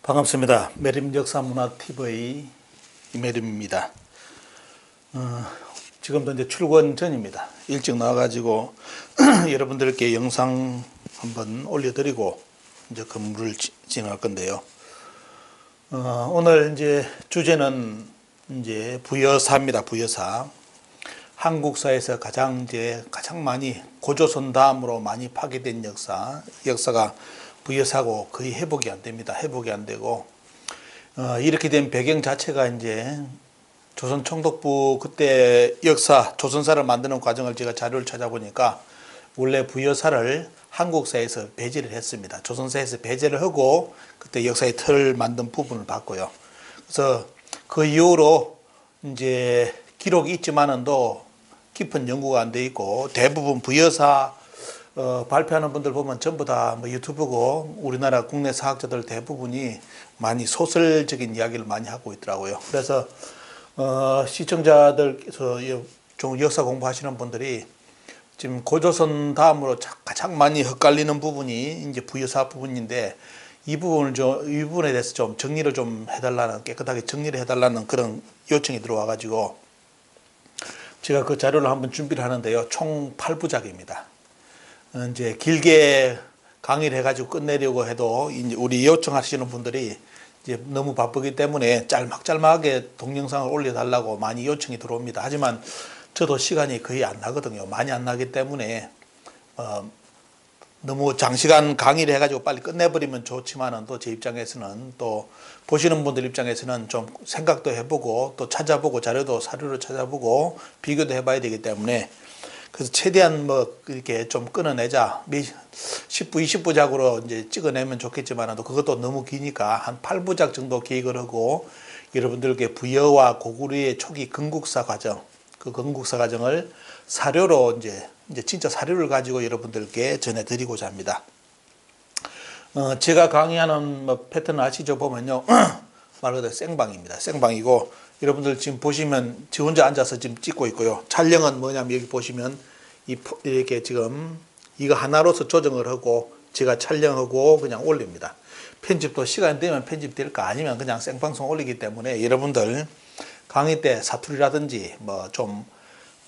반갑습니다. 매림 역사문화TV 이매림입니다. 지금도 이제 출근 전입니다. 일찍 나와가지고 여러분들께 영상 한번 올려드리고 이제 근무를 진행할 건데요. 오늘 이제 주제는 이제 부여사입니다. 부여사. 한국사에서 가장 많이 고조선 다음으로 많이 파괴된 역사가 부여사고 거의 회복이 안 됩니다. 회복이 안 되고, 이렇게 된 배경 자체가 이제 조선 총독부 그때 조선사를 만드는 과정을 제가 자료를 찾아보니까 원래 부여사를 한국사에서 배제를 했습니다. 조선사에서 배제를 하고 그때 역사의 틀을 만든 부분을 봤고요. 그래서 그 이후로 이제 기록이 있지만은도 깊은 연구가 안 돼 있고, 대부분 부여사 발표하는 분들 보면 전부 다 뭐 유튜브고 우리나라 국내 사학자들 대부분이 많이 소설적인 이야기를 많이 하고 있더라고요. 그래서 시청자들께서 좀 역사 공부하시는 분들이 지금 고조선 다음으로 가장 많이 헷갈리는 부분이 이제 부여사 부분인데, 이 부분에 대해서 좀 정리를 좀 해달라는, 깨끗하게 정리를 해달라는 그런 요청이 들어와가지고 제가 그 자료를 한번 준비를 하는데요. 총 8부작입니다. 이제 길게 강의를 해가지고 끝내려고 해도 이제 우리 요청하시는 분들이 이제 너무 바쁘기 때문에 짤막짤막하게 동영상을 올려달라고 많이 요청이 들어옵니다. 하지만 저도 시간이 거의 안 나거든요. 많이 안 나기 때문에 너무 장시간 강의를 해가지고 빨리 끝내버리면 좋지만은 또 제 입장에서는, 또 보시는 분들 입장에서는 좀 생각도 해보고 또 찾아보고 사료를 찾아보고 비교도 해봐야 되기 때문에, 그래서 최대한 뭐 이렇게 좀 끊어내자, 10부, 20부작으로 이제 찍어내면 좋겠지만 또 그것도 너무 기니까 한 8부작 정도 계획을 하고 여러분들께 부여와 고구려의 초기 건국사 과정, 그 건국사 과정을 사료로 이제 진짜 사료를 가지고 여러분들께 전해드리고자 합니다. 제가 강의하는 뭐 패턴 아시죠? 보면요. 말 그대로 생방입니다. 생방이고, 여러분들 지금 보시면 저 혼자 앉아서 지금 찍고 있고요. 촬영은 뭐냐면 여기 보시면 이렇게 지금 이거 하나로서 조정을 하고 제가 촬영하고 그냥 올립니다. 편집도 시간 되면 편집될까, 아니면 그냥 생방송 올리기 때문에 여러분들 강의 때 사투리라든지 뭐 좀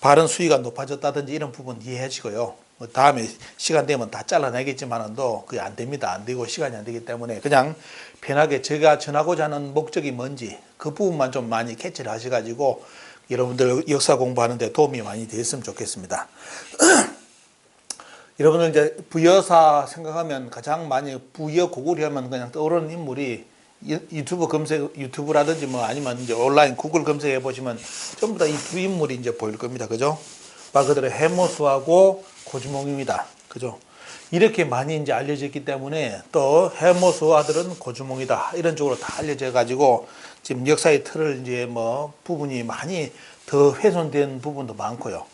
발음 수위가 높아졌다든지 이런 부분 이해하시고요. 다음에 시간 되면 다 잘라내겠지만도 그게 안 됩니다. 안 되고 시간이 안 되기 때문에 그냥 편하게 제가 전하고자 하는 목적이 뭔지 그 부분만 좀 많이 캐치를 하셔가지고 여러분들 역사 공부하는데 도움이 많이 됐으면 좋겠습니다. 여러분들 이제 부여사 생각하면 가장 많이 부여 고구려 하면 그냥 떠오르는 인물이 유튜브라든지 뭐 아니면 이제 온라인 구글 검색해 보시면 전부 다 이 두 인물이 이제 보일 겁니다. 그죠? 말 그대로 해모수하고 고주몽입니다. 그죠? 이렇게 많이 이제 알려졌기 때문에 또 해모수 아들은 고주몽이다, 이런 쪽으로 다 알려져 가지고 지금 역사의 틀을 이제 뭐 부분이 많이 더 훼손된 부분도 많고요.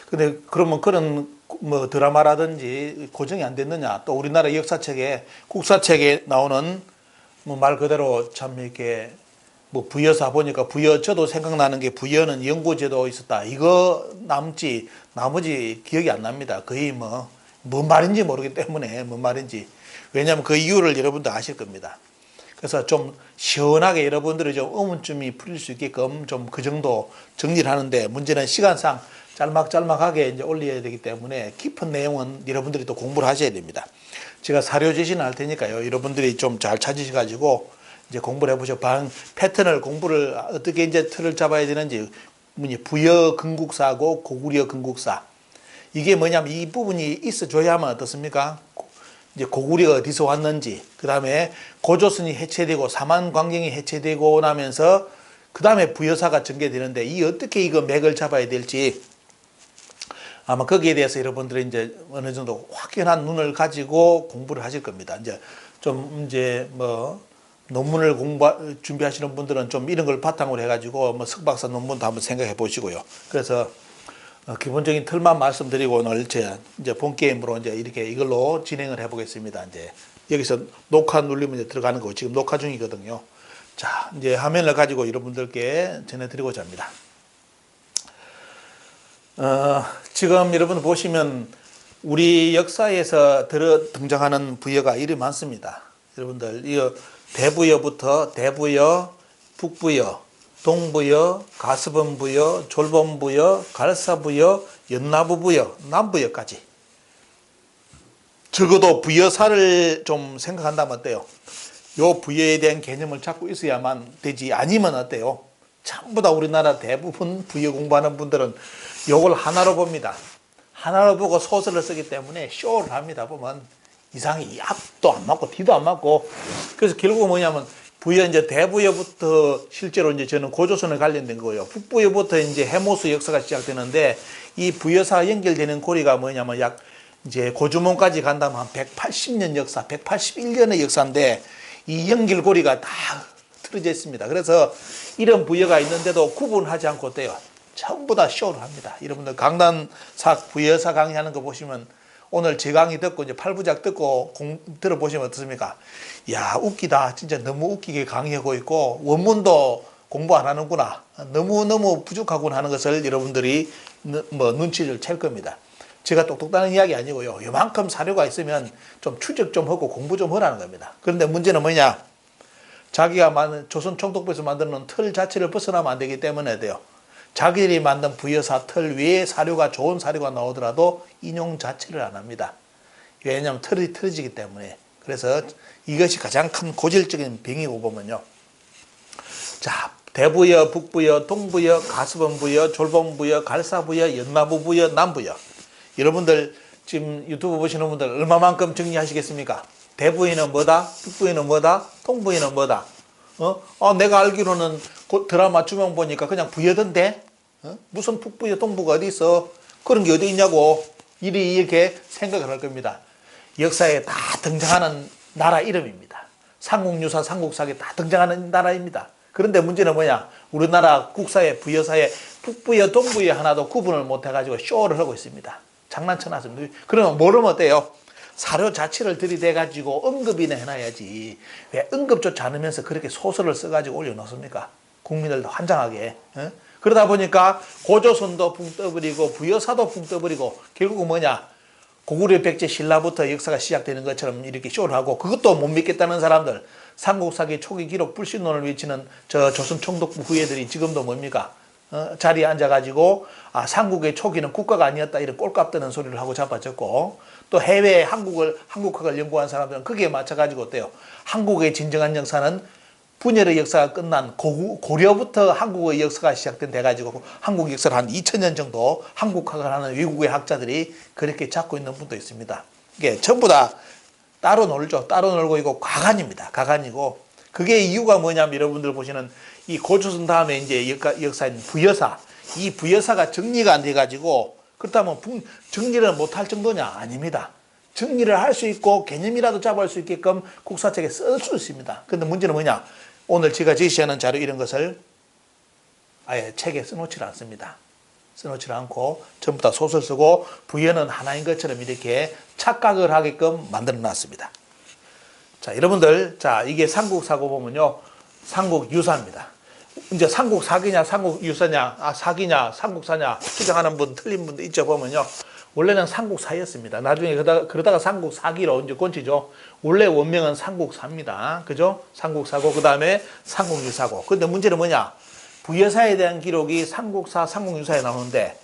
근데 그러면 그런 뭐 드라마라든지 고정이 안 됐느냐? 또 우리나라 역사책에, 국사책에 나오는 뭐 말 그대로 참 이렇게 뭐 부여사 보니까 저도 생각나는 게 부여는 영고제도 있었다, 이거 남지 나머지 기억이 안 납니다. 거의 뭔 말인지 모르기 때문에, 뭔 말인지. 왜냐하면 그 이유를 여러분도 아실 겁니다. 그래서 좀 시원하게 여러분들이 좀 의문점이 풀릴 수 있게끔 좀 그 정도 정리를 하는데, 문제는 시간상 짤막짤막하게 이제 올려야 되기 때문에 깊은 내용은 여러분들이 또 공부를 하셔야 됩니다. 제가 사료 제시는 할 테니까요. 여러분들이 좀 잘 찾으셔가지고 이제 공부를 해보셔. 패턴을 공부를 어떻게 이제 틀을 잡아야 되는지, 부여 건국사하고 고구려 건국사. 이게 뭐냐면 이 부분이 있어줘야 하면 어떻습니까? 이제 고구려가 어디서 왔는지, 그 다음에 고조선이 해체되고 사만광경이 해체되고 나면서 그 다음에 부여사가 전개되는데, 이 어떻게 이거 맥을 잡아야 될지 아마 거기에 대해서 여러분들이 이제 어느 정도 확연한 눈을 가지고 공부를 하실 겁니다. 이제 뭐 논문을 준비하시는 분들은 좀 이런 걸 바탕으로 해가지고 뭐 석박사 논문도 한번 생각해 보시고요. 그래서 기본적인 틀만 말씀드리고 오늘 이제 본 게임으로 이제 이렇게 이걸로 진행을 해보겠습니다. 이제 여기서 녹화 누르면 이제 들어가는 거고, 지금 녹화 중이거든요. 자, 이제 화면을 가지고 여러분들께 전해드리고자 합니다. 지금 여러분 보시면 우리 역사에서 등장하는 부여가 이리 많습니다. 여러분들, 대부여부터 대부여, 북부여, 동부여, 가스범부여, 졸범부여, 갈사부여, 연나부부여, 남부여까지. 적어도 부여사를 좀 생각한다면 어때요? 요 부여에 대한 개념을 잡고 있어야만 되지, 아니면 어때요? 전부 다 우리나라 대부분 부여 공부하는 분들은 요걸 하나로 봅니다. 하나로 보고 소설을 쓰기 때문에 쇼를 합니다. 보면 이상이 앞도 안 맞고 뒤도 안 맞고. 그래서 결국 뭐냐면 부여 이제 대부여부터 실제로 이제 저는 고조선에 관련된 거예요. 북부여부터 이제 해모수 역사가 시작되는데 이 부여사가 연결되는 고리가 뭐냐면 약 이제 고주몽까지 간다면 한 180년 역사, 181년의 역사인데 이 연결고리가 다 틀어져 있습니다. 그래서 이런 부여가 있는데도 구분하지 않고 어때요? 전부 다 쇼를 합니다. 여러분들 강단사 부여사 강의하는 거 보시면 오늘 제 강의 듣고 이제 8부작 듣고 들어보시면 어떻습니까? 야, 웃기다. 진짜 너무 웃기게 강의하고 있고 원문도 공부 안 하는구나. 너무너무 부족하구나 하는 것을 여러분들이 뭐 눈치를 챌 겁니다. 제가 똑똑다는 이야기 아니고요. 요만큼 사료가 있으면 좀 추적 좀 하고 공부 좀 하라는 겁니다. 그런데 문제는 뭐냐? 자기가 조선 총독부에서 만드는 틀 자체를 벗어나면 안 되기 때문에 돼요. 자기들이 만든 부여사 틀 외에 사료가 좋은 사료가 나오더라도 인용 자체를 안 합니다. 왜냐하면 틀이 틀어지기 때문에. 그래서 이것이 가장 큰 고질적인 병이고 보면요. 자, 대부여, 북부여, 동부여, 가스범부여, 졸범부여, 갈사부여, 연나부부여, 남부여. 여러분들 지금 유튜브 보시는 분들 얼마만큼 정리하시겠습니까? 대부여는 뭐다? 북부여는 뭐다? 동부여는 뭐다? 내가 알기로는 드라마 주명 보니까 그냥 부여던데? 무슨 북부여, 동부가 어디 있어? 그런 게 어디 있냐고 이렇게 생각을 할 겁니다. 역사에 다 등장하는 나라 이름입니다. 삼국유사, 삼국사에 다 등장하는 나라입니다. 그런데 문제는 뭐냐? 우리나라 국사의 부여사에 북부여, 동부여 하나도 구분을 못해가지고 쇼를 하고 있습니다. 장난쳐놨습니다. 그러면 모르면 어때요? 사료 자체를 들이대가지고 언급이나 해놔야지. 왜 언급조차 않으면서 그렇게 소설을 써가지고 올려놓습니까? 국민들도 환장하게. 그러다 보니까 고조선도 붕 떠버리고 부여사도 붕 떠버리고 결국은 뭐냐? 고구려 백제 신라부터 역사가 시작되는 것처럼 이렇게 쇼를 하고 그것도 못 믿겠다는 사람들, 삼국사기 초기 기록 불신론을 외치는 저 조선 총독부 후예들이 지금도 뭡니까? 자리에 앉아가지고 삼국의 초기는 국가가 아니었다 이런 꼴값 드는 소리를 하고 자빠졌고 또 해외에 한국학을 연구한 사람들은 거기에 맞춰가지고 어때요? 한국의 진정한 역사는 분열의 역사가 끝난 고려부터 한국의 역사가 시작된 돼가지고 한국 역사를 한 2000년 정도 한국학을 하는 외국의 학자들이 그렇게 잡고 있는 분도 있습니다. 이게 전부 다 따로 놀죠. 따로 놀고 이거 가관입니다. 가관이고 그게 이유가 뭐냐면 여러분들 보시는 이 고조선 다음에 이제 역사인 부여사, 이 부여사가 정리가 안 돼가지고 그렇다면 정리를 못할 정도냐? 아닙니다. 정리를 할 수 있고 개념이라도 잡을 수 있게끔 국사책에 쓸 수 있습니다. 근데 문제는 뭐냐? 오늘 제가 제시하는 자료 이런 것을 아예 책에 써놓지 않습니다. 써놓지 않고 전부 다 소설 쓰고 부여는 하나인 것처럼 이렇게 착각을 하게끔 만들어 놨습니다. 자, 여러분들, 자, 이게 삼국사고 보면요. 삼국유사입니다. 이제 삼국사기냐, 삼국유사냐, 사기냐, 삼국사냐, 주장하는 분, 틀린 분도 있죠, 보면요. 원래는 삼국사였습니다. 나중에 그러다가 삼국사기로 이제 꼰치죠. 원래 원명은 삼국사입니다. 그죠? 삼국사고, 그 다음에 삼국유사고. 근데 문제는 뭐냐? 부여사에 대한 기록이 삼국사, 삼국유사에 나오는데,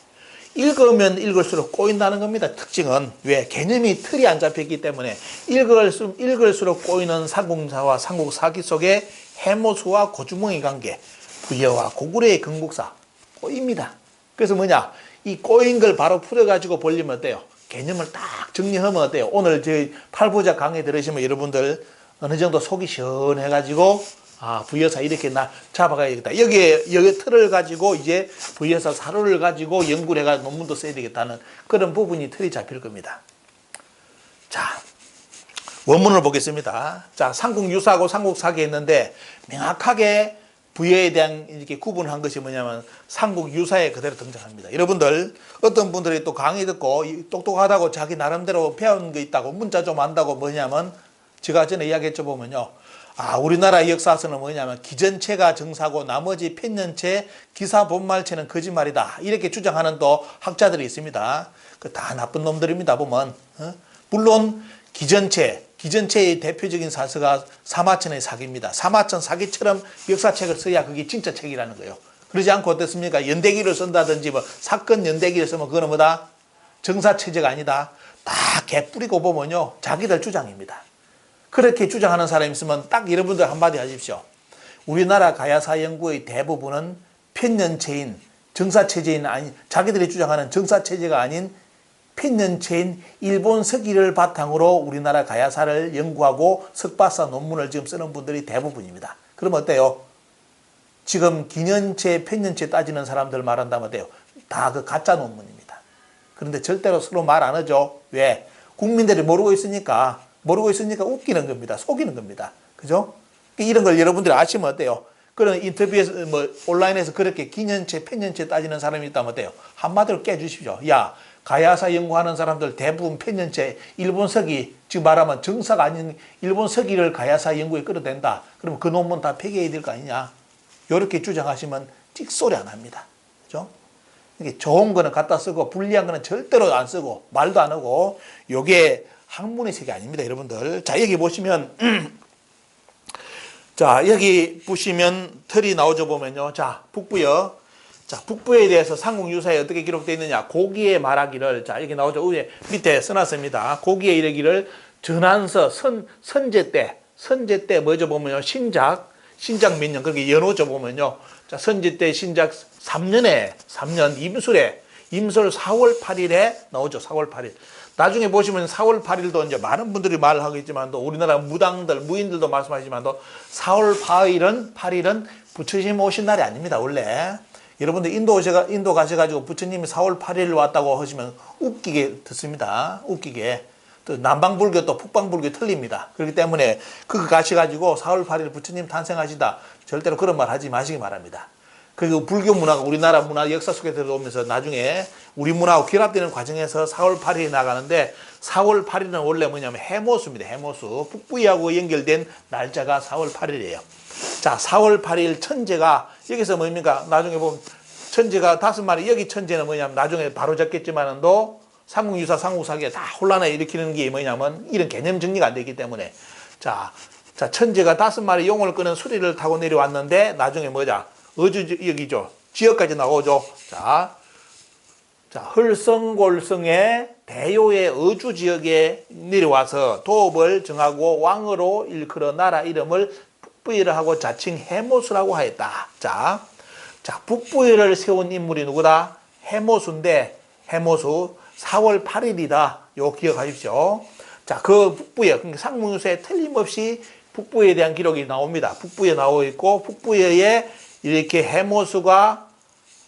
읽으면 읽을수록 꼬인다는 겁니다. 특징은. 왜? 개념이 틀이 안 잡혔기 때문에 읽을수록 꼬이는 삼국사와 삼국사기 속에 해모수와 고주몽의 관계, 부여와 고구려의 건국사 꼬입니다. 그래서 뭐냐? 이 꼬인 걸 바로 풀어가지고 벌리면 어때요? 개념을 딱 정리하면 어때요? 오늘 저희 8부작 강의 들으시면 여러분들 어느 정도 속이 시원해가지고 부여사 이렇게 잡아가야겠다. 여기에 틀을 가지고 이제 부여사 사료를 가지고 연구를 해가지고 논문도 써야 되겠다는 그런 부분이 틀이 잡힐 겁니다. 자, 원문을 보겠습니다. 자, 삼국유사하고 삼국사기 했는데 명확하게 부여에 대한 이렇게 구분한 것이 뭐냐면 삼국유사에 그대로 등장합니다. 여러분들 어떤 분들이 또 강의 듣고 똑똑하다고 자기 나름대로 배운 거 있다고 문자 좀 안다고 뭐냐면 제가 전에 이야기했죠 보면요. 우리나라 역사서는 뭐냐면 기전체가 정사고 나머지 편년체, 기사 본말체는 거짓말이다. 이렇게 주장하는 또 학자들이 있습니다. 그 다 나쁜 놈들입니다 보면. 물론 기전체, 기전체의 대표적인 사서가 사마천의 사기입니다. 사마천 사기처럼 역사책을 써야 그게 진짜 책이라는 거예요. 그러지 않고 어떻습니까? 연대기를 쓴다든지 뭐 사건 연대기를 쓰면 그거는 뭐다? 정사체제가 아니다. 다 개뿌리고 보면요. 자기들 주장입니다. 그렇게 주장하는 사람이 있으면 딱 여러분들 한마디 하십시오. 우리나라 가야사 연구의 대부분은 편년체인 정사체제인 아닌 자기들이 주장하는 정사체제가 아닌 편년체인 일본 서기를 바탕으로 우리나라 가야사를 연구하고 석박사 논문을 지금 쓰는 분들이 대부분입니다. 그럼 어때요? 지금 기년체, 편년체 따지는 사람들 말한다면 어때요? 다 그 가짜 논문입니다. 그런데 절대로 서로 말 안 하죠. 왜? 국민들이 모르고 있으니까 웃기는 겁니다. 속이는 겁니다. 그죠? 이런 걸 여러분들이 아시면 어때요? 그런 인터뷰에서 뭐 온라인에서 그렇게 기년체, 편년체 따지는 사람이 있다면 어때요? 한마디로 깨주십시오. 야, 가야사 연구하는 사람들 대부분 편년체, 일본 서기, 지금 말하면 정사가 아닌 일본 서기를 가야사 연구에 끌어댄다. 그러면 그 논문 다 폐기해야 될 거 아니냐? 이렇게 주장하시면 찍소리 안 합니다. 그죠? 이게 좋은 거는 갖다 쓰고 불리한 거는 절대로 안 쓰고 말도 안 하고 요게 학문의 세계 아닙니다, 여러분들. 자, 여기 보시면 자, 여기 보시면 털이 나오죠, 보면요. 자, 북부여. 자, 북부에 대해서 삼국유사에 어떻게 기록되어 있느냐. 고기에 말하기를, 자, 여기 나오죠. 위에 밑에 써놨습니다. 고기에 이르기를 전한서 선제 때 뭐죠, 보면요. 신작 몇 년, 그렇게 연호죠, 보면요. 자, 선제 때 신작 3년, 임술 4월 8일에 나오죠, 4월 8일. 나중에 보시면 4월 8일도 이제 많은 분들이 말을 하겠지만도 우리나라 무인들도 말씀하시지만도 4월 8일은 부처님 오신 날이 아닙니다, 원래. 여러분들 인도 가셔가지고 부처님이 4월 8일 왔다고 하시면 웃기게 듣습니다. 웃기게. 또 남방불교 또 북방불교 틀립니다. 그렇기 때문에 그거 가셔가지고 4월 8일 부처님 탄생하시다. 절대로 그런 말 하지 마시기 바랍니다. 그리고 불교 문화가 우리나라 문화 역사 속에 들어오면서 나중에 우리 문화하고 결합되는 과정에서 4월 8일이 나가는데 4월 8일은 원래 뭐냐면 해모수입니다. 해모수. 북부이하고 연결된 날짜가 4월 8일이에요. 자, 4월 8일 천재가 여기서 뭡니까? 나중에 보면 천재가 5마리, 여기 천재는 뭐냐면 나중에 바로 잡겠지만도 삼국유사, 삼국사기에 다 혼란을 일으키는 게 뭐냐면 이런 개념 정리가 안 되기 때문에 자, 천재가 5마리 용을 끄는 수리를 타고 내려왔는데 나중에 뭐냐? 여기죠. 지역까지 나오죠. 자, 헐성골성의 대요의 어주 지역에 내려와서 도읍을 정하고 왕으로 일컬어 나라 이름을 북부의를 하고 자칭 해모수라고 하였다. 자, 북부의를 세운 인물이 누구다? 해모수인데 해모수 4월 8일이다. 요 기억하십시오. 자, 그 북부의 그러니까 삼국유사에 틀림없이 북부에 대한 기록이 나옵니다. 북부에 나오고 있고 북부에 이렇게 해모수가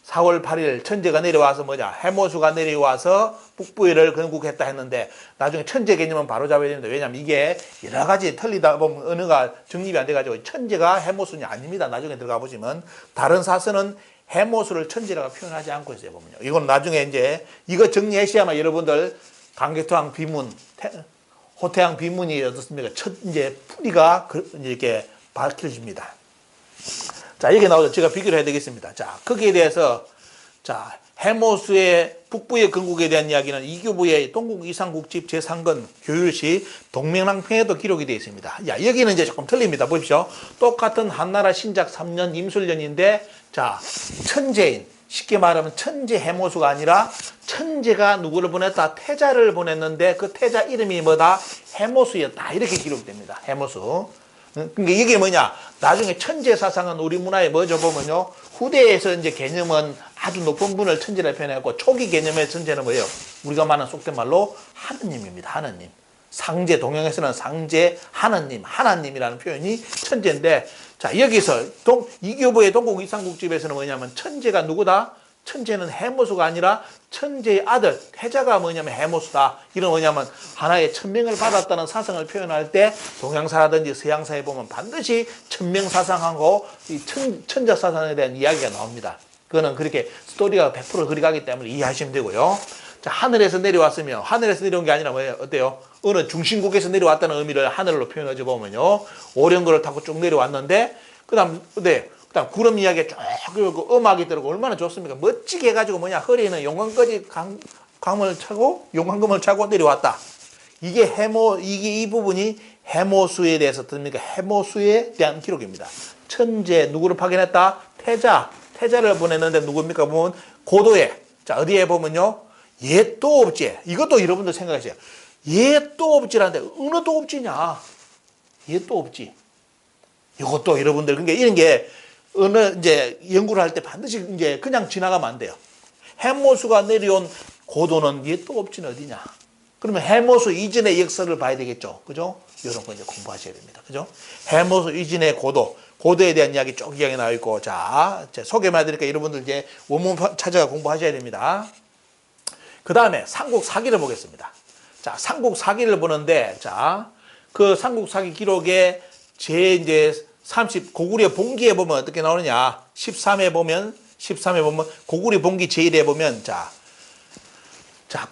4월 8일 천재가 내려와서 뭐냐? 해모수가 내려와서 북부의를 건국했다 했는데 나중에 천재 개념은 바로 잡아야 됩니다. 왜냐하면 이게 여러 가지 틀리다 보면 언어가 정립이 안 돼가지고 천재가 해모수는 아닙니다. 나중에 들어가 보시면 다른 사서는 해모수를 천재라고 표현하지 않고 있어요. 보면요. 이건 나중에 이제 이거 정리하셔야만 여러분들 강개토항 비문, 호태항 비문이 어떻습니까? 천재 풀이가 이렇게 밝혀집니다. 자, 여기 나오죠. 제가 비교를 해야 되겠습니다. 자, 거기에 대해서, 자, 해모수의 북부의 건국에 대한 이야기는 이교부의 동국 이상국집 제3권 교율시 동명랑평에도 기록이 되어 있습니다. 야, 여기는 이제 조금 틀립니다. 보십시오. 똑같은 한나라 신작 3년 임술년인데, 자, 천재인, 쉽게 말하면 천재 해모수가 아니라 천재가 누구를 보냈다? 태자를 보냈는데 그 태자 이름이 뭐다? 해모수였다. 이렇게 기록됩니다. 해모수. 그러니까 이게 뭐냐? 나중에 천재 사상은 우리 문화에 뭐죠? 보면요. 후대에서 이제 개념은 아주 높은 분을 천재라 표현했고 초기 개념의 천재는 뭐예요? 우리가 말하는 속된 말로 하느님입니다. 하느님. 상제, 동양에서는 상제, 하나님이라는 표현이 천재인데 자, 여기서 이교부의 동국 이상국집에서는 뭐냐면 천재가 누구다? 천재는 해모수가 아니라 천재의 아들, 태자가 뭐냐면 해모수다. 이런 뭐냐면 하나의 천명을 받았다는 사상을 표현할 때 동양사라든지 서양사에 보면 반드시 천명사상하고 이 천자사상에 대한 이야기가 나옵니다. 그거는 그렇게 스토리가 100% 그리 가기 때문에 이해하시면 되고요. 자, 하늘에서 내려왔으면 하늘에서 내려온 게 아니라 뭐예요? 어때요? 어느 중심국에서 내려왔다는 의미를 하늘로 표현하지 보면요. 오령거를 타고 쭉 내려왔는데 그다음 구름 이야기에 쭉 음악이 들어오고 얼마나 좋습니까? 멋지게 해가지고 뭐냐 허리에는 용광금을 차고 내려왔다. 이게 이 부분이 해모수에 대해서 듭니까? 해모수에 대한 기록입니다. 천재, 누구를 파견했다? 태자를 보냈는데 누굽니까? 보면 고도에. 자, 어디에 보면요. 옛도읍지. 이것도 여러분들 생각하세요. 옛도읍지라는데 어느 도읍지냐? 옛도읍지. 이것도 여러분들, 그러니까 이런 게 어느 이제 연구를 할 때 반드시 이제 그냥 지나가면 안 돼요. 해모수가 내려온 고도는 옛도읍지는 어디냐? 그러면 해모수 이전의 역사를 봐야 되겠죠. 그죠? 이런 거 이제 공부하셔야 됩니다. 그죠? 해모수 이전의 고도에 대한 이야기 쭉 이야기 나와 있고, 자, 소개만 해드리니까 여러분들 이제 원문 찾아가 공부하셔야 됩니다. 그 다음에 삼국사기를 보겠습니다. 자, 삼국사기를 보는데, 자, 그 삼국사기 기록에 이제 고구려 봉기에 보면 어떻게 나오느냐? 13회 보면 고구려 봉기 제1에 보면, 자,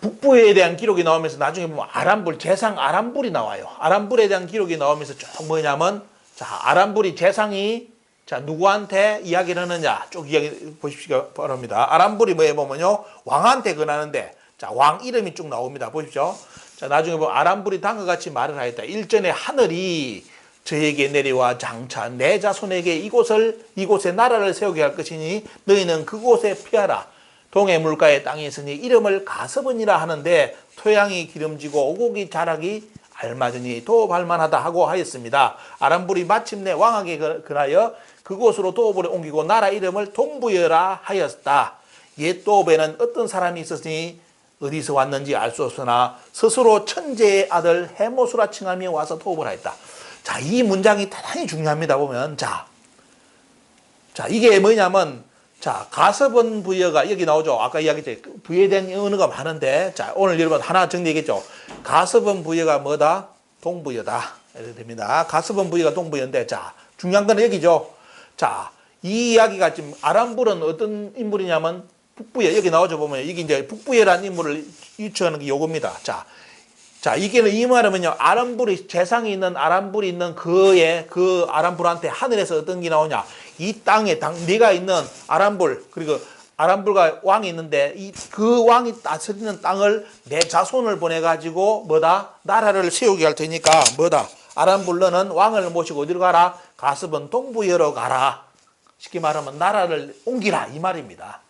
북부에 대한 기록이 나오면서 나중에 보면 재상 아란불이 나와요. 아란불에 대한 기록이 나오면서 쭉 뭐냐면, 자, 아란불이 재상이, 자, 누구한테 이야기를 하느냐? 쭉 이야기 보십시오. 바랍니다. 아란불이 뭐에 보면요. 왕한테 권하는데, 자, 왕 이름이 쭉 나옵니다. 보십시오. 자, 나중에 보면 아란불이 다음과 같이 말을 하였다. 일전에 하늘이 저에게 내려와 장차 내 자손에게 이곳에 나라를 세우게 할 것이니 너희는 그곳에 피하라. 동해 물가의 땅이 있으니 이름을 가서번이라 하는데 토양이 기름지고 오곡이 자라기 알맞으니 도읍할만하다 하고 하였습니다. 아란불이 마침내 왕에게 근하여 그곳으로 도읍을 옮기고 나라 이름을 동부여라 하였다. 옛 도읍에는 어떤 사람이 있었으니 어디서 왔는지 알 수 없으나 스스로 천재의 아들 해모수라 칭하며 와서 도읍을 하였다. 자, 이 문장이 대단히 중요합니다. 보면 자, 이게 뭐냐면, 자, 가서번 부여가 여기 나오죠. 아까 이야기했죠. 부여에 대한 언어가 많은데, 자, 오늘 여러분 하나 정리했겠죠. 가서번 부여가 뭐다? 동부여다. 이렇게 됩니다. 가서번 부여가 동부여인데, 자, 중요한 건 여기죠. 자, 이 이야기가 지금 아란불은 어떤 인물이냐면 북부여, 여기 나오죠. 보면 이게 이제 북부여라는 인물을 유추하는 게 요겁니다. 자, 이게는 이 말하면요. 재상이 있는 아란불이 있는 그 아란불한테 하늘에서 어떤 게 나오냐. 이 땅에, 네가 있는 아란불, 그리고 아란불과 왕이 있는데, 그 왕이 다스리는 땅을 내 자손을 보내가지고, 나라를 세우게 할 테니까, 아란불 너는 왕을 모시고 어디로 가라? 가서번 동부여로 가라. 쉽게 말하면 나라를 옮기라. 이 말입니다.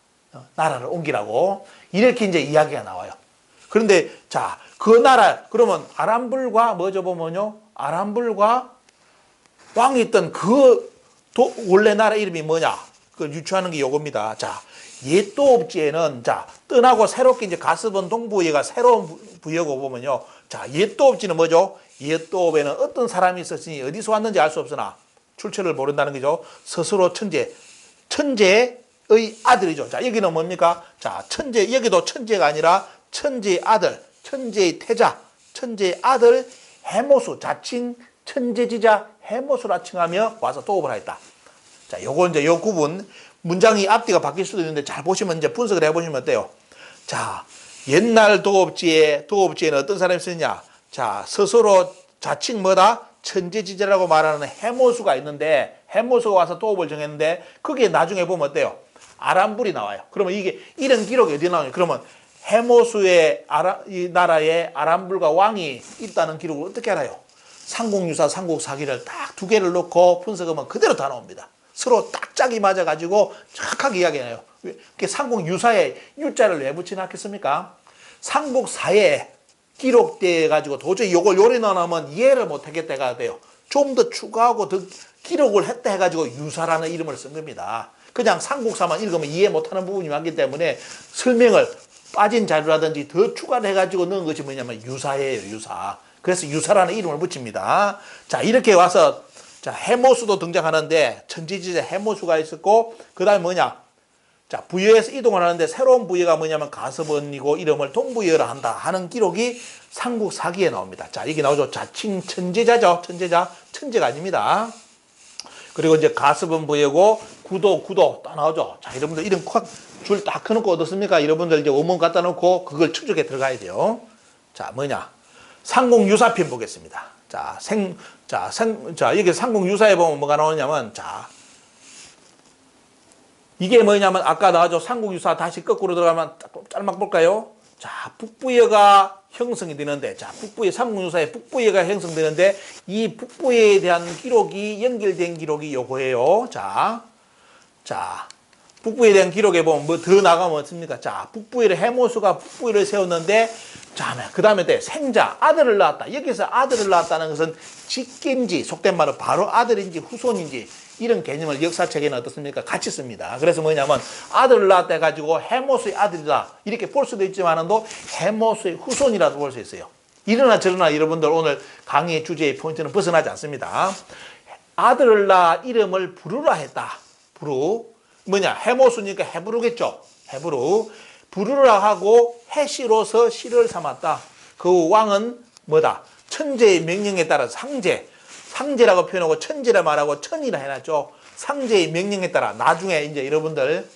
나라를 옮기라고. 이렇게 이제 이야기가 나와요. 그런데, 자, 그 나라, 그러면 아란불과 보면요. 아란불과 왕이 있던 원래 나라 이름이 뭐냐? 그 유추하는 게 요겁니다. 자, 옛도읍지에는, 자, 떠나고 새롭게 이제 가서번 동부여가 새로운 부여고 보면요. 자, 옛도읍지는 뭐죠? 옛도읍에는 어떤 사람이 있었으니 어디서 왔는지 알 수 없으나 출처를 모른다는 거죠. 스스로 천재의 아들이죠. 자, 여기는 뭡니까? 자, 여기도 천재가 아니라 천재의 아들, 천재의 태자, 천재의 아들 해모수, 자칭 천재지자 해모수라 칭하며 와서 도읍을 하였다. 자, 요거 이제 요 구분, 문장이 앞뒤가 바뀔 수도 있는데 잘 보시면 이제 분석을 해보시면 어때요? 자, 옛날 도읍지에는 어떤 사람이 있었냐? 자, 스스로 자칭 천재지자라고 말하는 해모수가 있는데, 해모수가 와서 도읍을 정했는데, 그게 나중에 보면 어때요? 아란불이 나와요. 그러면 이런 기록이 어디 나오냐? 그러면 해모수의 이 나라에 아란불과 왕이 있다는 기록을 어떻게 알아요? 삼국유사, 삼국사기를 딱 두 개를 놓고 분석하면 그대로 다 나옵니다. 서로 딱 짝이 맞아가지고 정확하게 이야기해요. 삼국유사에 유자를 왜 붙여놨겠습니까? 삼국사에 기록돼가지고 도저히 요걸 요리 넣어놓으면 이해를 못하겠다가 돼요. 좀 더 추가하고 더 기록을 했다 해가지고 유사라는 이름을 쓴 겁니다. 그냥 삼국사만 읽으면 이해 못하는 부분이 많기 때문에 설명을 빠진 자료라든지 더 추가를 해가지고 넣은 것이 뭐냐면 유사예요, 유사. 그래서 유사라는 이름을 붙입니다. 자, 이렇게 와서, 자, 해모수도 등장하는데, 천지지자 해모수가 있었고, 그 다음에 뭐냐? 자, 부여에서 이동을 하는데, 새로운 부여가 뭐냐면 가서번이고, 이름을 동부여라 한다 하는 기록이 삼국사기에 나옵니다. 자, 이게 나오죠. 자칭 천재자죠. 천재가 아닙니다. 그리고 이제 가서번 부여고, 구도 딱 나오죠. 자, 여러분들 이름 줄 딱 커놓고 어떻습니까? 여러분들 이제 원문 갖다 놓고 그걸 추적해 들어가야 돼요. 자, 뭐냐? 삼국유사편 보겠습니다. 자, 여기 삼국유사에 보면 뭐가 나오냐면, 자, 이게 뭐냐면, 아까 나왔죠. 삼국유사 다시 거꾸로 들어가면 짤막 볼까요? 자, 북부여가 형성이 되는데, 자, 북부해, 삼국유사에 북부해가 형성되는데, 이 북부해에 대한 기록이, 연결된 기록이 요거예요. 자, 북부에 대한 기록에 보면 뭐 더 나가면 어떻습니까? 자, 북부해를, 해모수가 북부해를 세웠는데, 자, 그 다음에 생자, 아들을 낳았다. 여기서 아들을 낳았다는 것은 직계인지, 속된 말로 바로 아들인지 후손인지, 이런 개념을 역사책에는 어떻습니까? 같이 씁니다. 그래서 뭐냐면, 아들을 낳았다 해가지고 해모수의 아들이다. 이렇게 볼 수도 있지만도 해모수의 후손이라도 볼 수 있어요. 이러나 저러나 여러분들 오늘 강의의 주제의 포인트는 벗어나지 않습니다. 아들을 낳아 이름을 부르라 했다. 부르. 뭐냐? 해모수니까 헤브루겠죠. 헤브루. 부르라 하고 해시로서 시를 삼았다. 그 왕은 뭐다? 천재의 명령에 따라 상제라고 표현하고 천재라 말하고 천이라 해놨죠. 상제의 명령에 따라 나중에 이제 여러분들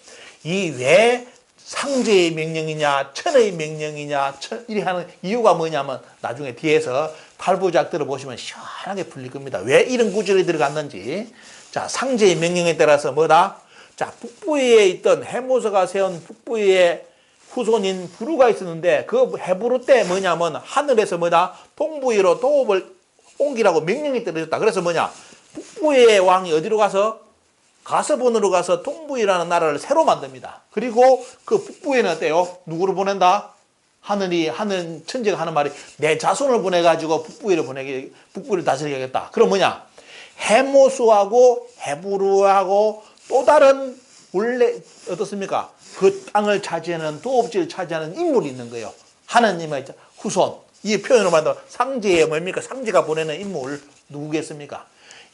이 왜 상제의 명령이냐 천의 명령이냐 이렇게 하는 이유가 뭐냐면 나중에 뒤에서 8부작 들어보시면 시원하게 풀릴 겁니다. 왜 이런 구절이 들어갔는지. 자, 상제의 명령에 따라서 뭐다? 자, 북부에 있던 해모서가 세운 북부의 후손인 부루가 있었는데 그 헤브루 때 뭐냐면 하늘에서 뭐다? 동부위로 도읍을 옮기라고 명령이 떨어졌다. 그래서 뭐냐? 북부의 왕이 어디로 가서? 가서본으로 가서 동부위라는 나라를 새로 만듭니다. 그리고 그 북부에는 어때요? 누구를 보낸다? 하늘 천재가 하는 말이 내 자손을 보내가지고 북부위를 다스리겠다. 그럼 뭐냐? 해모수하고 헤브루하고 또 다른 원래 어떻습니까? 그 땅을 차지하는 도읍지를 차지하는 인물이 있는 거예요. 하나님의 후손. 이 표현으로 말하면 상제의 뭡니까? 상제가 보내는 인물 누구겠습니까?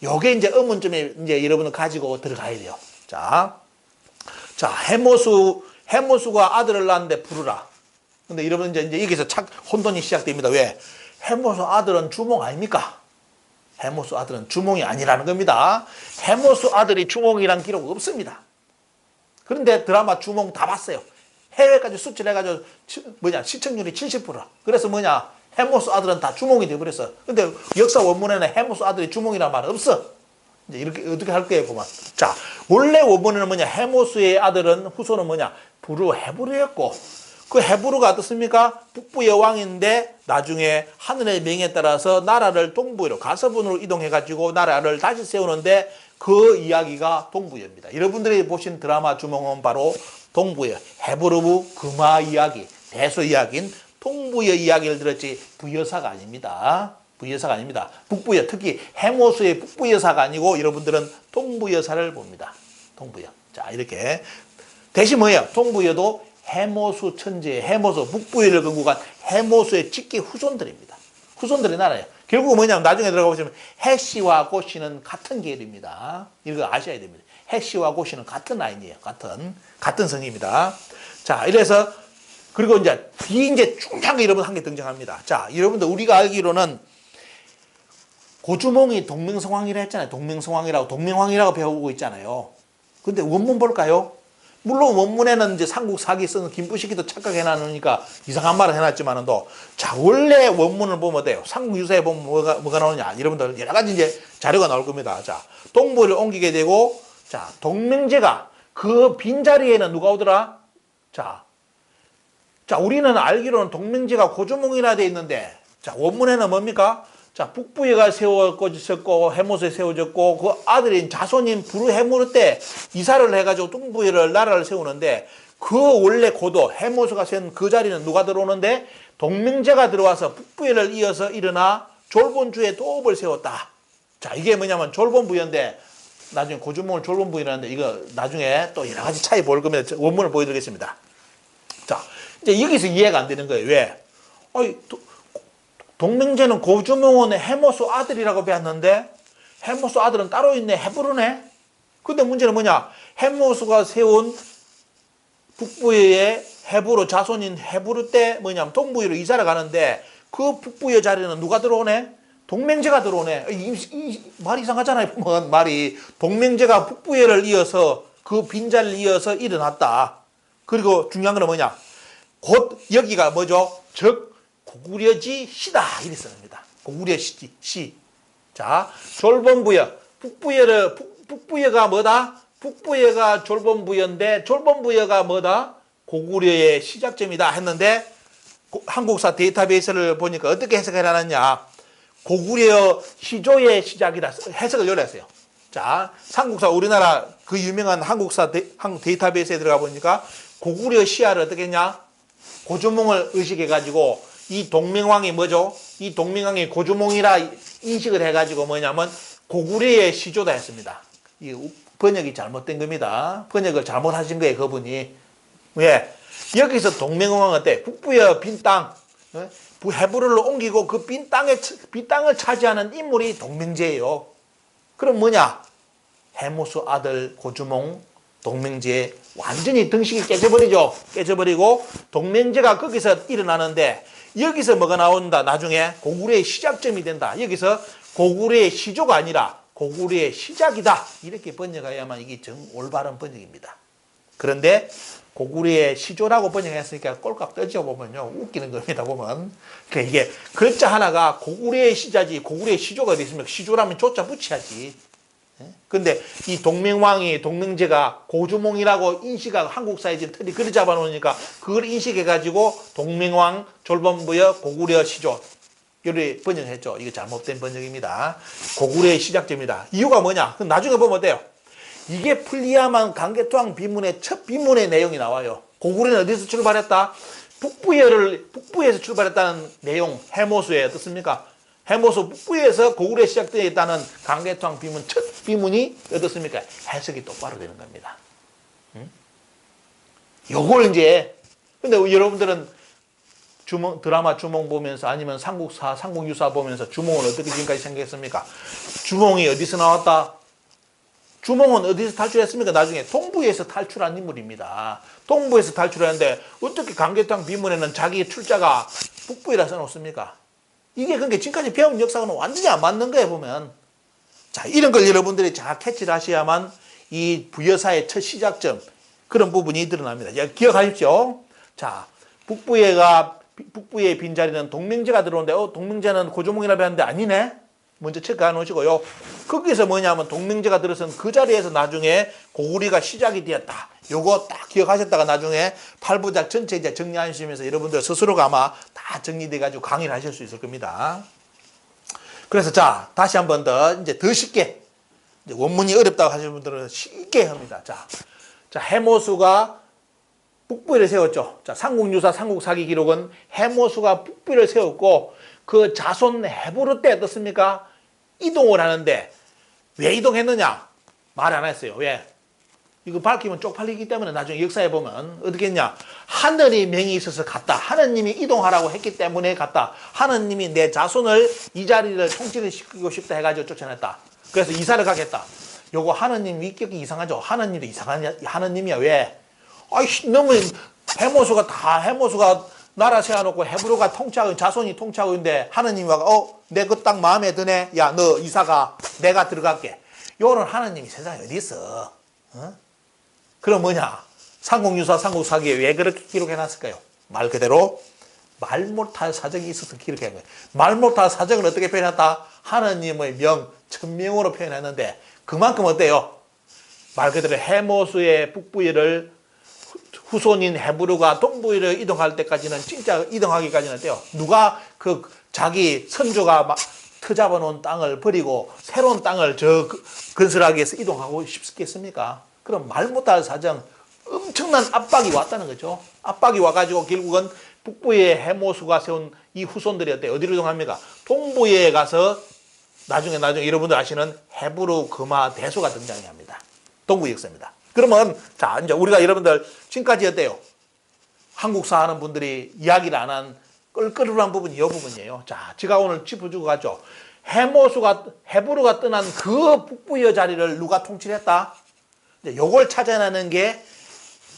요게 이제 의문점에 이제 여러분은 가지고 들어가야 돼요. 자, 해모수가 아들을 낳았는데 부르라. 근데 여러분 이제 여기서 혼돈이 시작됩니다. 왜? 해모수 아들은 주몽 아닙니까? 해모수 아들은 주몽이 아니라는 겁니다. 해모수 아들이 주몽이란 기록 없습니다. 그런데 드라마 주몽 다 봤어요. 해외까지 수출해가지고 시청률이 70%. 그래서 해모수 아들은 다 주몽이 돼버렸어. 근데 역사 원문에는 해모수 아들이 주몽이란 말 없어. 이제 이렇게 어떻게 할 거예요, 그만. 자, 원래 원문에는 해모수의 아들은 후손은 부루 헤브루였고 그 헤브루가 어떻습니까? 북부의 왕인데 나중에 하늘의 명에 따라서 나라를 동부로 가서분으로 이동해가지고 나라를 다시 세우는데 그 이야기가 동부여입니다. 여러분들이 보신 드라마 주몽은 바로 동부여, 헤브루 금화 이야기, 대소 이야기인 동부여 이야기를 들었지 부여사가 아닙니다. 부여사가 아닙니다. 북부여, 특히 해모수의 북부여사가 아니고 여러분들은 동부여사를 봅니다. 동부여. 자, 이렇게 대신 뭐예요? 동부여도 해모수 천재, 해모수, 북부여를 건국한 해모수의 직계 후손들입니다. 후손들의 나라예요. 결국 뭐냐면 나중에 들어가 보시면 해시와 고시는 같은 계열입니다. 이거 아셔야 됩니다. 해시와 고시는 같은 라인이에요. 같은 성입니다. 자, 이래서 그리고 이제 중요한 게 여러분 한 개 등장합니다. 자, 여러분들 우리가 알기로는 고주몽이 동명성황이라 했잖아요. 동명황이라고 배우고 있잖아요. 근데 원문 볼까요? 물론 원문에는 이제 삼국사기 쓰는 김부식이도 착각해놨으니까 이상한 말을 해놨지만도 자, 원래 원문을 보면 어때요? 삼국유사에 보면 뭐가 나오느냐? 여러분들 여러 가지 이제 자료가 나올 겁니다. 자, 동부를 옮기게 되고 자, 동명제가 그 빈자리에는 누가 오더라? 자, 우리는 알기로는 동명제가 고주몽이라 돼 있는데 자, 원문에는 뭡니까? 자, 북부에가 세워졌고 해모수에 세워졌고 그 아들인 자손인 부르 해모르 때 이사를 해가지고 동부에를 나라를 세우는데 그 원래 고도 해모수가 세운 그 자리는 누가 들어오는데 동명제가 들어와서 북부에를 이어서 일어나 졸본주에 도읍을 세웠다. 자, 이게 뭐냐면 졸본부여인데 나중에 고주몽을 졸본부여라는데 이거 나중에 또 여러 가지 차이 볼 겁니다. 원문을 보여드리겠습니다. 자, 이제 여기서 이해가 안 되는 거예요. 왜? 동명제는 고주몽은 해모수 아들이라고 배웠는데 해모수 아들은 따로 있네. 헤브루네. 근데 문제는 뭐냐? 해모수가 세운 북부의 헤브루 자손인 헤브루 때 뭐냐면 동부위로 이사를 가는데 그 북부의 자리는 누가 들어오네? 동명제가 들어오네. 이 말이 이상하잖아요. 말이 동명제가 북부위를 이어서 그 빈자리를 이어서 일어났다. 그리고 중요한 건 뭐냐? 곧 여기가 뭐죠? 즉 고구려지 시다 이렇게 씁니다. 고구려 시. 자, 졸본부여. 북부여가 뭐다? 북부여가 졸본부여인데 졸본부여가 뭐다? 고구려의 시작점이다 했는데 한국사 데이터베이스를 보니까 어떻게 해석해 놨느냐. 고구려 시조의 시작이라 해석을 요랬어요. 자, 삼국사 우리나라 그 유명한 한국사 데이터베이스에 들어가 보니까 고구려 시야를 어떻게 했냐? 고조몽을 의식해가지고 이 동맹왕이 뭐죠? 이 동맹왕이 고조몽이라 인식을 해가지고 뭐냐면 고구려의 시조다 했습니다. 이 번역이 잘못된 겁니다. 번역을 잘못하신 거예요, 그분이. 왜? 여기서 동맹왕은 어때? 북부의 빈 땅, 헤브론을 옮기고 그 빈 땅을 차지하는 인물이 동맹제예요. 그럼 뭐냐? 해모수 아들 고주몽 동맹제 완전히 등식이 깨져버리죠. 깨져버리고 동맹제가 거기서 일어나는데 여기서 뭐가 나온다? 나중에 고구려의 시작점이 된다. 여기서 고구려의 시조가 아니라 고구려의 시작이다. 이렇게 번역해야만 이게 올바른 번역입니다. 그런데 고구려의 시조라고 번역했으니까 꼴깍 떠지어 보면요. 웃기는 겁니다, 보면. 그러니까 이게 글자 하나가 고구려의 시자지 고구려의 시조가 어디 있습니까? 시조라면 조자 붙여야지. 근데 이 동맹왕이 동맹제가 고주몽이라고 인식하고 한국사에 지금 틀이 그리 잡아놓으니까 그걸 인식해가지고 동맹왕 졸범부여 고구려 시조 이렇게 번역했죠. 이거 잘못된 번역입니다. 고구려의 시작점이다. 이유가 뭐냐? 나중에 보면 어때요? 이게 풀리야만 강개토항 비문의 첫 비문의 내용이 나와요. 고구려는 어디서 출발했다? 북부에서 출발했다는 내용 해모수에 어떻습니까? 해모수 북부에서 고구려에 시작되어 있다는 강개토항 비문 첫 비문이 어떻습니까? 해석이 똑바로 되는 겁니다. 요걸 이제 근데 여러분들은 드라마 주몽 보면서 아니면 삼국사, 삼국유사 보면서 주몽을 어떻게 지금까지 생각했습니까? 주몽이 어디서 나왔다? 주몽은 어디서 탈출했습니까? 나중에 동부에서 탈출한 인물입니다. 동부에서 탈출했는데 어떻게 강개토항 비문에는 자기 출자가 북부이라 써놓습니까? 이게 그러니까 지금까지 배운 역사는 완전히 안 맞는 거예요, 보면. 자, 이런 걸 여러분들이 잘 캐치를 하셔야만 이 부여사의 첫 시작점 그런 부분이 드러납니다. 기억하십시오. 자, 북부의 빈자리는 동맹제가 들어오는데 동맹제는 고조몽이라 배웠는데 아니네? 먼저 체크해 놓으시고요. 거기서 뭐냐면 동맹제가 들어선 그 자리에서 나중에 고구려가 시작이 되었다. 요거 딱 기억하셨다가 나중에 8부작 전체 이제 정리하시면서 여러분들 스스로가 아마 다 정리돼가지고 강의를 하실 수 있을 겁니다. 그래서 자, 다시 한 번 더, 이제 더 쉽게, 이제 원문이 어렵다고 하시는 분들은 쉽게 합니다. 자, 해모수가 북부를 세웠죠. 자, 삼국유사, 삼국사기 기록은 해모수가 북부를 세웠고, 그 자손 헤브르 때 어떻습니까? 이동을 하는데, 왜 이동했느냐? 말 안 했어요. 왜? 이거 밝히면 쪽팔리기 때문에 나중에 역사에 보면 어떻게 했냐? 하늘이 명이 있어서 갔다. 하느님이 이동하라고 했기 때문에 갔다. 하느님이 내 자손을 이 자리를 통치를 시키고 싶다 해가지고 쫓아냈다. 그래서 이사를 가겠다. 요거 하느님 위격이 이상하죠? 하느님도 이상한 하느님이야. 왜? 아이씨, 너무 해모수가 나라 세워놓고 헤브로가 통치하고 자손이 통치하고 있는데 하느님이 와가 내 그 딱 마음에 드네. 야, 너 이사가 내가 들어갈게. 요런 하느님이 세상에 어디 있어? 그럼 뭐냐? 삼국유사, 삼국사기에 왜 그렇게 기록해놨을까요? 말 그대로 말 못할 사정이 있어서 기록한 거예요. 말 못할 사정을 어떻게 표현했다? 하느님의 천명으로 표현했는데 그만큼 어때요? 말 그대로 해모수의 북부를 후손인 헤브르가 동부로 이동할 때까지는 진짜 이동하기까지는 어때요? 누가 그 자기 선조가 막 터잡아 놓은 땅을 버리고 새로운 땅을 건설하기 위해서 이동하고 싶겠습니까? 그럼 말 못할 사정, 엄청난 압박이 왔다는 거죠. 압박이 와가지고 결국은 북부의 해모수가 세운 이 후손들이 어때요? 어디로 이동합니까? 동부에 가서 나중에 여러분들 아시는 헤브르 금화 대소가 등장합니다. 동부 역사입니다. 그러면 자, 이제 우리가 여러분들 지금까지 어때요? 한국사 하는 분들이 이야기를 안 한 끌끌한 부분이 이 부분이에요. 자, 제가 오늘 짚어주고 가죠. 헤브르가 떠난 그 북부의 자리를 누가 통치했다? 요걸 찾아내는 게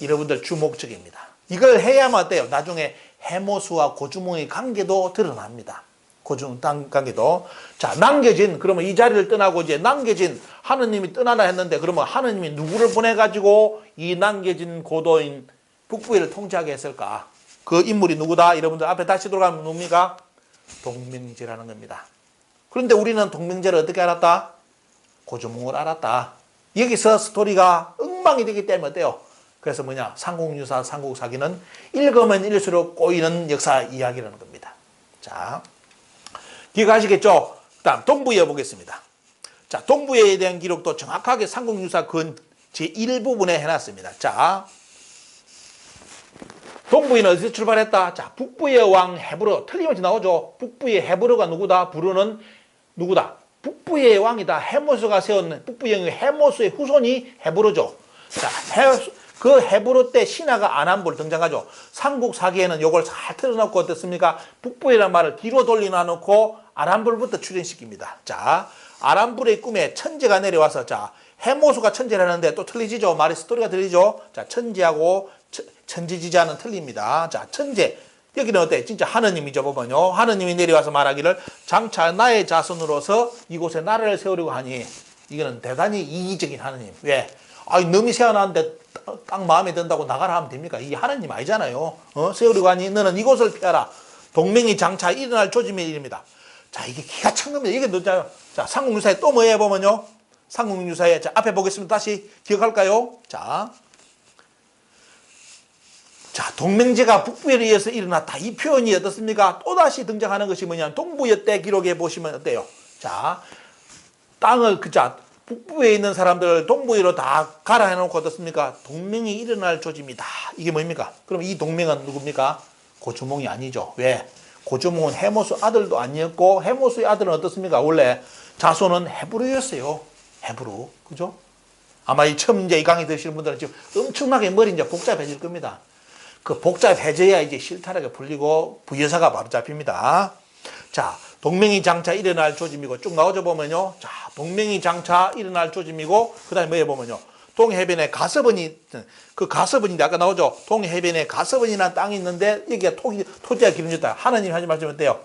여러분들 주목적입니다. 이걸 해야만 어때요? 나중에 해모수와 고주몽의 관계도 드러납니다. 고주몽 관계도. 자, 그러면 이 자리를 떠나고 이제 남겨진 하느님이 떠나라 했는데 그러면 하느님이 누구를 보내가지고 이 남겨진 고도인 북부를 통치하게 했을까? 그 인물이 누구다? 여러분들 앞에 다시 돌아가면 누굽니까? 동맹제라는 겁니다. 그런데 우리는 동맹제를 어떻게 알았다? 고주몽을 알았다. 여기서 스토리가 엉망이 되기 때문에 어때요? 그래서 뭐냐? 삼국유사, 삼국사기는 읽으면 읽을수록 꼬이는 역사 이야기라는 겁니다. 자, 기억하시겠죠? 다음 동부예 보겠습니다. 자, 동부예에 대한 기록도 정확하게 삼국유사 근 제1부분에 해놨습니다. 자, 동부예는 어디서 출발했다? 자, 북부의 왕 헤브로. 틀림없이 나오죠. 북부의 헤브로가 누구다? 부르는 누구다? 북부의 왕이다. 헤모스가 세운 북부의 헤모스의 후손이 헤브로죠. 자, 그 헤브로 때 신하가 아람불 등장하죠. 삼국사기에는 요걸 잘 틀어놓고 어떻습니까? 북부이라는 말을 뒤로 돌려놔놓고 아람불부터 출연시킵니다. 자, 아람불의 꿈에 천재가 내려와서 자, 헤모스가 천재를 하는데 또 틀리지죠. 말의 스토리가 틀리죠. 자, 천재하고 천지지자는 틀립니다. 자, 천재. 여기는 어때? 진짜 하느님이죠, 보면요. 하느님이 내려와서 말하기를 장차 나의 자손으로서 이곳에 나라를 세우려고 하니 이거는 대단히 이기적인 하느님. 왜? 아니, 놈이 세워놨는데 딱 마음에 든다고 나가라 하면 됩니까? 이게 하느님 아니잖아요. 세우려고 하니 너는 이곳을 피하라. 동맹이 장차 일어날 조짐의 일입니다. 자, 이게 기가 찬 겁니다. 이게 뭐죠? 자, 삼국유사에 또 뭐예요, 보면요. 삼국유사에 자, 앞에 보겠습니다. 다시 기억할까요? 자, 동맹제가 북부에 의해서 일어났다. 이 표현이 어떻습니까? 또다시 등장하는 것이 뭐냐면 동부여 때 기록에 보시면 어때요? 자, 땅을 북부에 있는 사람들 동부로 다 가라 해놓고 어떻습니까? 동맹이 일어날 조짐이다. 이게 뭡니까? 그럼 이 동맹은 누굽니까? 고주몽이 아니죠. 왜? 고주몽은 헤모스 아들도 아니었고 헤모스의 아들은 어떻습니까? 원래 자손은 헤브루였어요. 헤브루. 그죠? 아마 처음 이제 이 강의 들으시는 분들은 지금 엄청나게 머리 이제 복잡해질 겁니다. 그 복잡해져야 이제 실타래가 풀리고 부여사가 바로 잡힙니다. 자, 동맹이 장차 일어날 조짐이고 쭉 나오죠 보면요. 자, 동맹이 장차 일어날 조짐이고 그다음에 뭐에 보면요. 동해변에 가서번이 그 가서번인데 아까 나오죠. 동해변에 가서번이라는 땅이 있는데 여기가 토지가 기름졌다. 하나님 하지 말씀 어때요?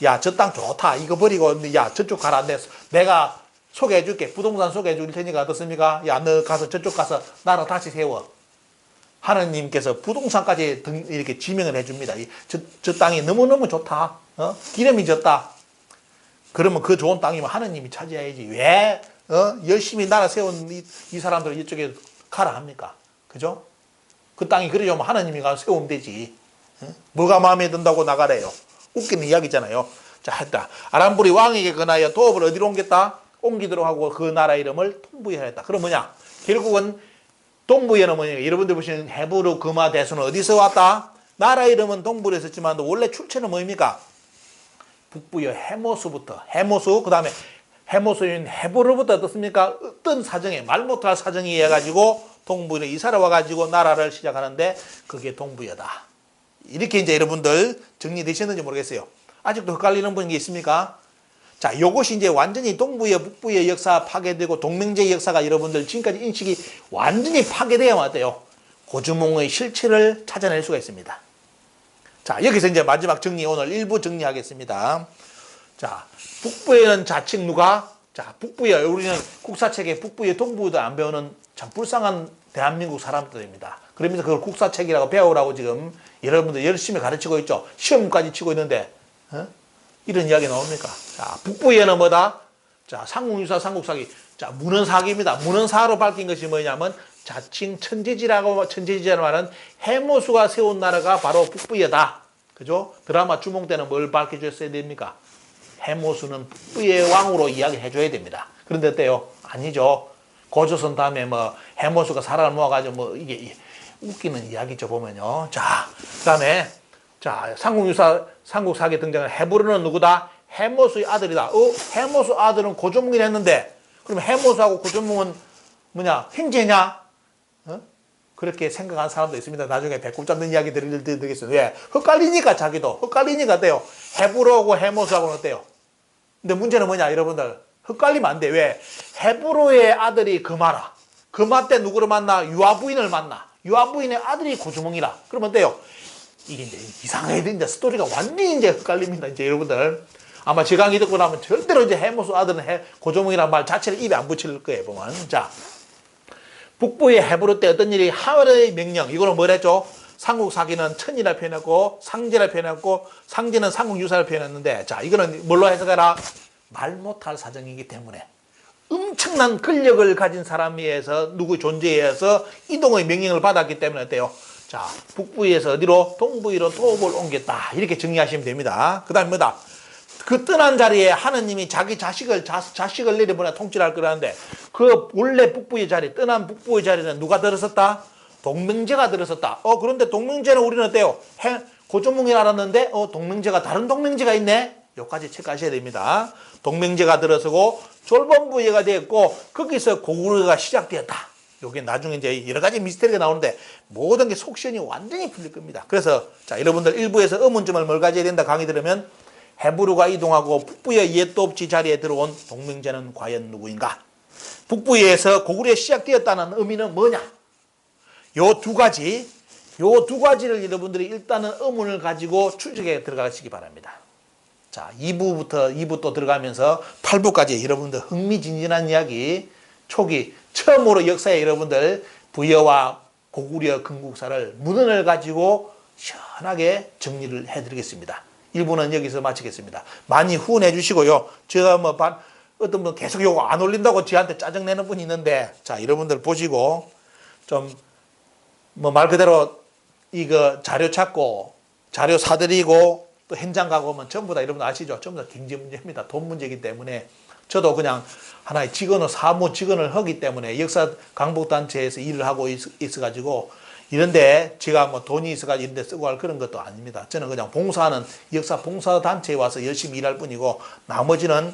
야, 저 땅 좋다. 이거 버리고 야, 저쪽 가라. 내가 소개해줄게. 부동산 소개해줄 테니까 어떻습니까? 야, 너 가서 저쪽 가서 나라 다시 세워. 하나님께서 부동산까지 이렇게 지명을 해줍니다. 저 땅이 너무너무 좋다. 기름이 졌다. 그러면 그 좋은 땅이면 하나님이 차지해야지. 왜 열심히 나라 세운 이 사람들 이쪽에 가라 합니까? 그죠? 그 땅이 그리 좋으면 하나님이 가서 세우면 되지. 뭐가 마음에 든다고 나가래요. 웃기는 이야기잖아요. 자, 했다. 아람불이 왕에게 권하여 도읍을 어디로 옮겼다? 옮기도록 하고 그 나라 이름을 통부에 했다. 그럼 뭐냐? 결국은 동부에는 뭐냐? 여러분들 보시는 헤브루 금화 대수는 어디서 왔다? 나라 이름은 동부에 있었지만 원래 출처는 뭐입니까? 북부의 헤모스부터. 헤모스, 그 다음에 헤모스인 헤브루부터 어떻습니까? 어떤 사정에, 말 못할 사정이 해가지고 동부에 이사를 와가지고 나라를 시작하는데 그게 동부여다. 이렇게 이제 여러분들 정리되셨는지 모르겠어요. 아직도 헷갈리는 분이 있습니까? 자, 요것이 이제 완전히 동부의 북부의 역사 파괴되고 동맹제의 역사가 여러분들 지금까지 인식이 완전히 파괴되어야 돼요. 고주몽의 실체를 찾아낼 수가 있습니다. 자, 여기서 이제 마지막 정리, 오늘 일부 정리하겠습니다. 자, 북부에는 자칭 누가? 자, 북부에, 우리는 국사책에 북부의 동부도 안 배우는 참 불쌍한 대한민국 사람들입니다. 그러면서 그걸 국사책이라고 배우라고 지금 여러분들 열심히 가르치고 있죠. 시험까지 치고 있는데, 이런 이야기 나옵니까? 자, 북부에는 뭐다? 자, 삼국유사, 삼국사기. 자, 문헌사기입니다. 문헌사로 밝힌 것이 뭐냐면 자칭 천재지라는 말은 헤모스가 세운 나라가 바로 북부여다. 그죠? 드라마 주몽 때는 뭘 밝혀줬어야 됩니까? 헤모스는 북부의 왕으로 이야기해 줘야 됩니다. 그런데 어때요? 아니죠. 고조선 다음에 뭐 헤모스가 사람을 모아가지고 뭐 이게 웃기는 이야기죠, 보면요. 자, 그 다음에 자, 삼국유사, 삼국사기에 등장한 헤브루는 누구다? 헤모스의 아들이다. 헤모스 아들은 고조몽이 했는데, 그럼 헤모스하고 고조몽은 뭐냐? 형제냐? 그렇게 생각하는 사람도 있습니다. 나중에 배꼽 잡는 이야기 드리겠어요. 왜? 헷갈리니까 자기도. 헷갈리니까 어때요? 헤브루하고 헤모스하고는 어때요? 근데 문제는 뭐냐, 여러분들? 헷갈리면 안 돼. 왜? 헤브루의 아들이 금하라. 금하 때 누구를 만나? 유아 부인을 만나. 유아 부인의 아들이 고조몽이라. 그러면 어때요? 이게 이제 이상해야 된다. 스토리가 완전히 이제 헷갈립니다. 이제 여러분들. 아마 제 강의 듣고 나면 절대로 이제 헤모스 아들은 고조몽이라는 말 자체를 입에 안 붙일 거예요, 보면. 자, 북부의 헤브루 때 어떤 일이 하월의 명령, 이거는 뭐랬죠? 삼국사기는 천이라 표현했고, 상제라 표현했고, 상제는 삼국유사를 표현했는데, 자, 이거는 뭘로 해석해라? 말 못할 사정이기 때문에. 엄청난 권력을 가진 사람에서 누구 존재에 의해서 이동의 명령을 받았기 때문에 어때요? 자, 북부에서 어디로? 동부로 도읍을 옮겼다. 이렇게 정리하시면 됩니다. 그 다음에 뭐다? 그 떠난 자리에 하느님이 자기 자식을 내려보내 통치할 거라는데 그 원래 북부의 자리, 떠난 북부의 자리는 누가 들었었다? 동명제가 들었었다. 그런데 동명제는 우리는 어때요? 고조몽이 알았는데 동명제가 다른 동명제가 있네? 여기까지 체크하셔야 됩니다. 동명제가 들어서고 졸본부예가 되었고 거기서 고구려가 시작되었다. 요게 나중에 이제 여러 가지 미스터리가 나오는데 모든 게 속시원이 완전히 풀릴 겁니다. 그래서 자, 여러분들 일부에서 의문점을 뭘 가져야 된다 강의 들으면 헤브루가 이동하고 북부의 옛도읍지 자리에 들어온 동명제는 과연 누구인가? 북부에서 고구려 시작되었다는 의미는 뭐냐? 요 두 가지를 여러분들이 일단은 의문을 가지고 추적에 들어가시기 바랍니다. 자, 2부 또 들어가면서 8부까지 여러분들 흥미진진한 이야기 초기 처음으로 역사에 여러분들 부여와 고구려 건국사를 문헌을 가지고 시원하게 정리를 해드리겠습니다. 1부는 여기서 마치겠습니다. 많이 후원해 주시고요. 제가 어떤 분 계속 요거 안 올린다고 저한테 짜증내는 분이 있는데 자, 여러분들 보시고 좀 말 그대로 이거 자료 찾고 자료 사드리고 또 현장 가고 오면 전부 다 여러분 아시죠? 전부 다 경제 문제입니다. 돈 문제이기 때문에 저도 그냥 하나의 사무 직원을 하기 때문에 역사 강복단체에서 일을 하고 있어가지고 이런데 제가 돈이 있어가지고 이런데 쓰고 할 그런 것도 아닙니다. 저는 그냥 봉사하는 역사 봉사단체에 와서 열심히 일할 뿐이고 나머지는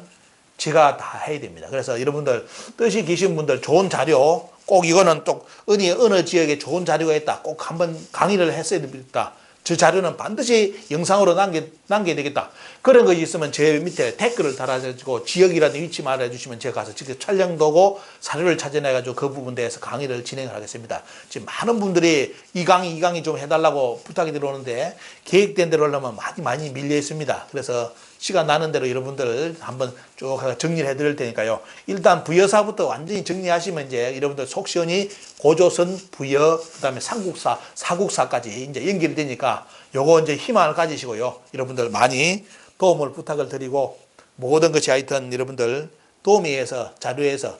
제가 다 해야 됩니다. 그래서 여러분들 뜻이 계신 분들 좋은 자료 꼭 이거는 또 어느 지역에 좋은 자료가 있다. 꼭 한번 강의를 했어야 됩니다. 저 자료는 반드시 영상으로 남겨야 되겠다. 그런 것이 있으면 제 밑에 댓글을 달아가지고 지역이라든 위치 말해주시면 제가 가서 직접 촬영도고 사료를 찾아내가지고 그 부분에 대해서 강의를 진행을 하겠습니다. 지금 많은 분들이 이 강의 좀 해달라고 부탁이 들어오는데 계획된 대로 하려면 많이 밀려 있습니다. 그래서 시간 나는 대로 여러분들 한번 쭉 정리를 해드릴 테니까요. 일단 부여사부터 완전히 정리하시면 이제 여러분들 속 시원히 고조선, 부여, 그 다음에 삼국사, 사국사까지 이제 연결이 되니까 요거 이제 희망을 가지시고요. 여러분들 많이 도움을 부탁을 드리고 모든 것이 하여튼 여러분들 도움에 의해서 자료에서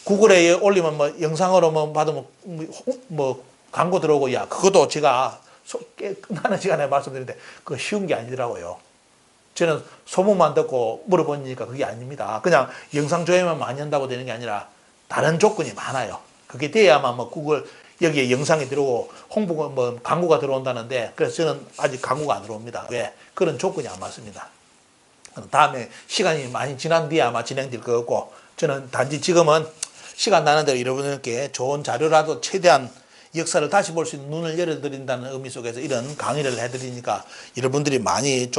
구글에 올리면 영상으로 받으면 광고 들어오고 그것도 제가 끝나는 시간에 말씀드리는데 그거 쉬운 게 아니더라고요. 저는 소문만 듣고 물어보니까 그게 아닙니다. 그냥 영상 조회만 많이 한다고 되는 게 아니라 다른 조건이 많아요. 그게 돼야만 구글 여기에 영상이 들어오고 홍보가 광고가 들어온다는데 그래서 저는 아직 광고가 안 들어옵니다. 왜? 그런 조건이 안 맞습니다. 다음에 시간이 많이 지난 뒤에 아마 진행될 것 같고 저는 단지 지금은 시간 나는 대로 여러분들께 좋은 자료라도 최대한 역사를 다시 볼 수 있는 눈을 열어드린다는 의미 속에서 이런 강의를 해드리니까 여러분들이 많이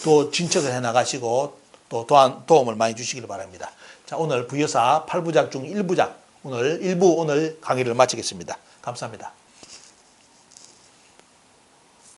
또 진척을 해 나가시고 또 도움을 많이 주시길 바랍니다. 자, 오늘 부여사 8부작 중 1부작 오늘 강의를 마치겠습니다. 감사합니다.